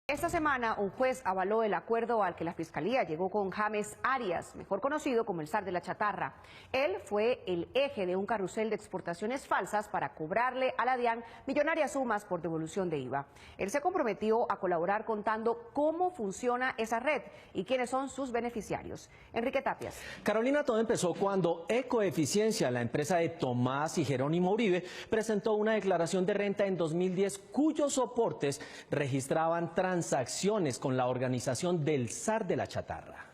Esta semana, un juez avaló el acuerdo al que la Fiscalía llegó con James Arias, mejor conocido como el zar de la chatarra. Él fue el eje de un carrusel de exportaciones falsas para cobrarle a la DIAN millonarias sumas por devolución de IVA. Él se comprometió a colaborar contando cómo funciona esa red y quiénes son sus beneficiarios. Enrique Tapias. Carolina, todo empezó cuando Ecoeficiencia, la empresa de Tomás y Jerónimo Uribe, presentó una declaración de renta en 2010 cuyos soportes registraban transacciones con la organización del zar de la chatarra.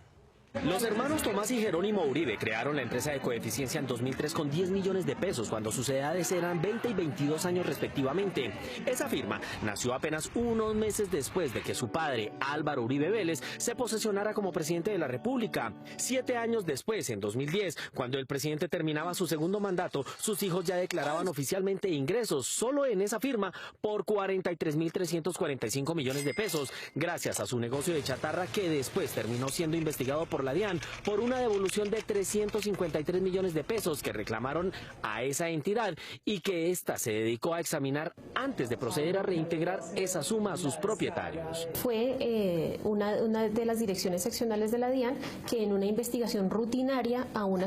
Los hermanos Tomás y Jerónimo Uribe crearon la empresa de Coeficiencia en 2003 con 10 millones de pesos cuando sus edades eran 20 y 22 años respectivamente. Esa firma nació apenas unos meses después de que su padre, Álvaro Uribe Vélez, se posesionara como presidente de la República. 7 años después, en 2010, cuando el presidente terminaba su segundo mandato, sus hijos ya declaraban oficialmente ingresos solo en esa firma por 43.345 millones de pesos, gracias a su negocio de chatarra que después terminó siendo investigado por la DIAN por una devolución de 353 millones de pesos que reclamaron a esa entidad y que ésta se dedicó a examinar antes de proceder a reintegrar esa suma a sus propietarios. Fue una de las direcciones seccionales de la DIAN que en una investigación rutinaria a un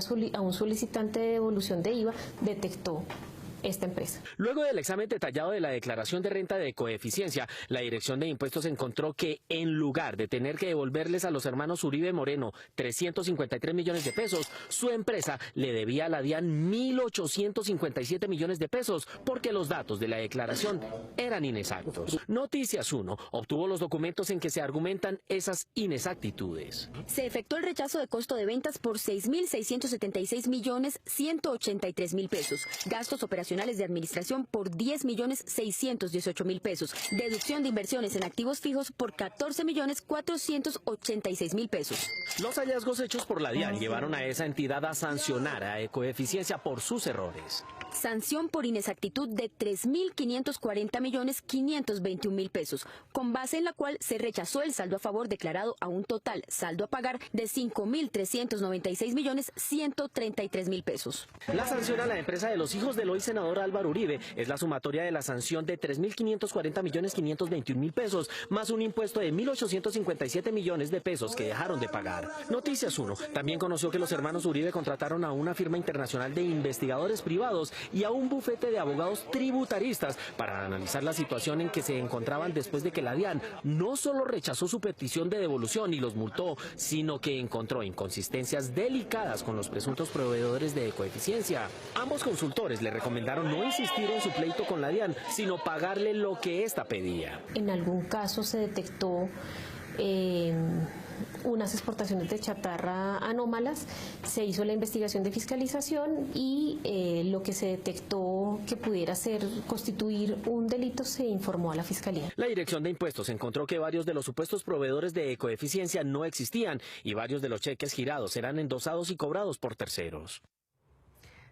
solicitante de devolución de IVA detectó esta empresa. Luego del examen detallado de la declaración de renta de Coeficiencia, la Dirección de Impuestos encontró que en lugar de tener que devolverles a los hermanos Uribe Moreno 353 millones de pesos, su empresa le debía a la DIAN 1.857 millones de pesos porque los datos de la declaración eran inexactos. Noticias 1 obtuvo los documentos en que se argumentan esas inexactitudes. Se efectuó el rechazo de costo de ventas por 6.676.183.000 pesos, gastos operacionales de administración por 10.618.000 pesos, deducción de inversiones en activos fijos por 14.486.000 pesos. Los hallazgos hechos por la DIAN llevaron a esa entidad a sancionar a Ecoeficiencia por sus errores. Sanción por inexactitud de 3.540.521.000 pesos, con base en la cual se rechazó el saldo a favor declarado a un total saldo a pagar de 5.396.133.000 pesos. La sanción a la empresa de los hijos del hoy senador Álvaro Uribe es la sumatoria de la sanción de 3.540.521.000 pesos, más un impuesto de 1.857 millones de pesos que dejaron de pagar. Noticias 1 también conoció que los hermanos Uribe contrataron a una firma internacional de investigadores privados y a un bufete de abogados tributaristas para analizar la situación en que se encontraban después de que la DIAN no solo rechazó su petición de devolución y los multó, sino que encontró inconsistencias delicadas con los presuntos proveedores de Ecoeficiencia. Ambos consultores le recomendaron no insistir en su pleito con la DIAN, sino pagarle lo que ésta pedía. En algún caso se detectó unas exportaciones de chatarra anómalas, se hizo la investigación de fiscalización y lo que se detectó que pudiera constituir un delito se informó a la Fiscalía. La Dirección de Impuestos encontró que varios de los supuestos proveedores de Ecoeficiencia no existían y varios de los cheques girados eran endosados y cobrados por terceros.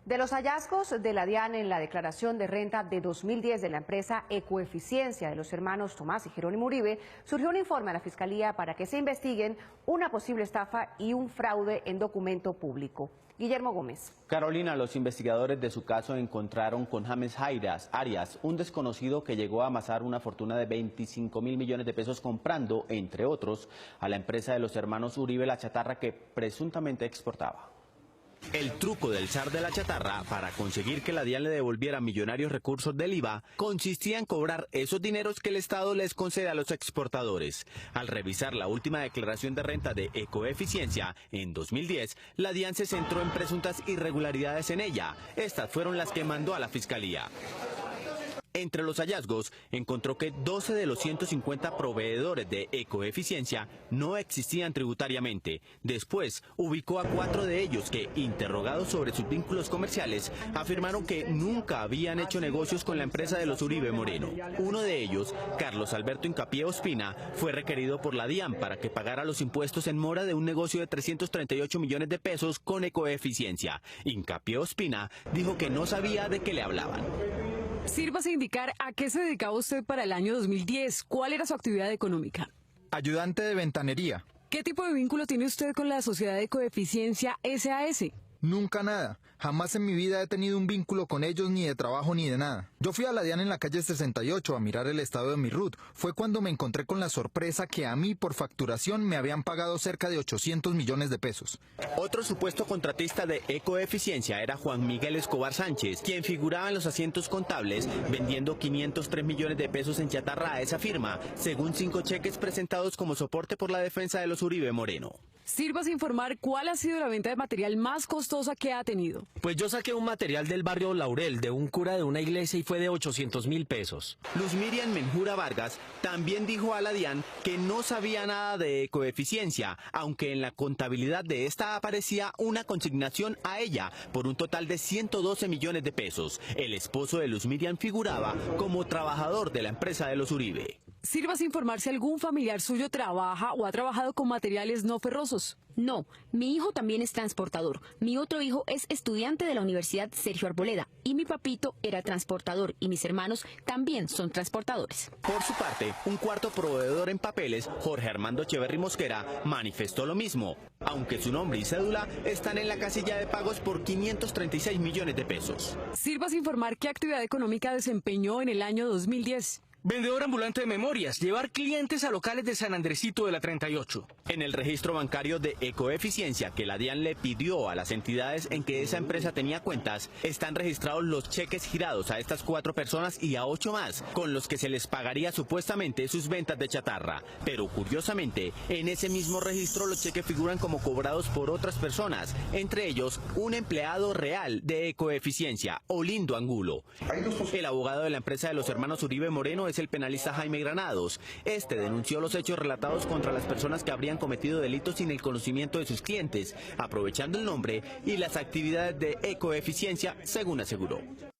De los hallazgos de la DIAN en la declaración de renta de 2010 de la empresa Ecoeficiencia de los hermanos Tomás y Jerónimo Uribe, surgió un informe a la Fiscalía para que se investiguen una posible estafa y un fraude en documento público. Guillermo Gómez. Carolina, los investigadores de su caso encontraron con James Arias, un desconocido que llegó a amasar una fortuna de 25.000 millones de pesos comprando, entre otros, a la empresa de los hermanos Uribe la chatarra que presuntamente exportaba. El truco del zar de la chatarra para conseguir que la DIAN le devolviera millonarios recursos del IVA consistía en cobrar esos dineros que el Estado les concede a los exportadores. Al revisar la última declaración de renta de Ecoeficiencia en 2010, la DIAN se centró en presuntas irregularidades en ella. Estas fueron las que mandó a la Fiscalía. Entre los hallazgos, encontró que 12 de los 150 proveedores de Ecoeficiencia no existían tributariamente. Después, ubicó a 4 de ellos que, interrogados sobre sus vínculos comerciales, afirmaron que nunca habían hecho negocios con la empresa de los Uribe Moreno. Uno de ellos, Carlos Alberto Hincapié Ospina, fue requerido por la DIAN para que pagara los impuestos en mora de un negocio de 338 millones de pesos con Ecoeficiencia. Hincapié Ospina dijo que no sabía de qué le hablaban. Sírvase indicar a qué se dedicaba usted para el año 2010. ¿Cuál era su actividad económica? Ayudante de ventanería. ¿Qué tipo de vínculo tiene usted con la sociedad de Ecoeficiencia SAS? Nunca nada. Jamás en mi vida he tenido un vínculo con ellos, ni de trabajo ni de nada. Yo fui a la DIAN en la calle 68 a mirar el estado de mi RUT. Fue cuando me encontré con la sorpresa que a mí por facturación me habían pagado cerca de 800 millones de pesos. Otro supuesto contratista de Ecoeficiencia era Juan Miguel Escobar Sánchez, quien figuraba en los asientos contables vendiendo 503 millones de pesos en chatarra a esa firma, según 5 cheques presentados como soporte por la defensa de los Uribe Moreno. Sírvase informar cuál ha sido la venta de material más costosa que ha tenido. Pues yo saqué un material del barrio Laurel de un cura de una iglesia y fue de 800.000 pesos. Luz Miriam Menjura Vargas también dijo a la DIAN que no sabía nada de Ecoeficiencia, aunque en la contabilidad de esta aparecía una consignación a ella por un total de 112 millones de pesos. El esposo de Luz Miriam figuraba como trabajador de la empresa de los Uribe. Sírvase informar si algún familiar suyo trabaja o ha trabajado con materiales no ferrosos. No, mi hijo también es transportador. Mi otro hijo es estudiante de la Universidad Sergio Arboleda y mi papito era transportador y mis hermanos también son transportadores. Por su parte, un cuarto proveedor en papeles, Jorge Armando Echeverry Mosquera, manifestó lo mismo, aunque su nombre y cédula están en la casilla de pagos por 536 millones de pesos. Sírvase informar qué actividad económica desempeñó en el año 2010. Vendedor ambulante de memorias, llevar clientes a locales de San Andresito de la 38. En el registro bancario de Ecoeficiencia que la DIAN le pidió a las entidades en que esa empresa tenía cuentas, están registrados los cheques girados a estas 4 personas y a 8 más, con los que se les pagaría supuestamente sus ventas de chatarra. Pero curiosamente, en ese mismo registro los cheques figuran como cobrados por otras personas, entre ellos un empleado real de Ecoeficiencia, Olindo Angulo. El abogado de la empresa de los hermanos Uribe Moreno es el penalista Jaime Granados. Este denunció los hechos relatados contra las personas que habrían cometido delitos sin el conocimiento de sus clientes, aprovechando el nombre y las actividades de Ecoeficiencia, según aseguró.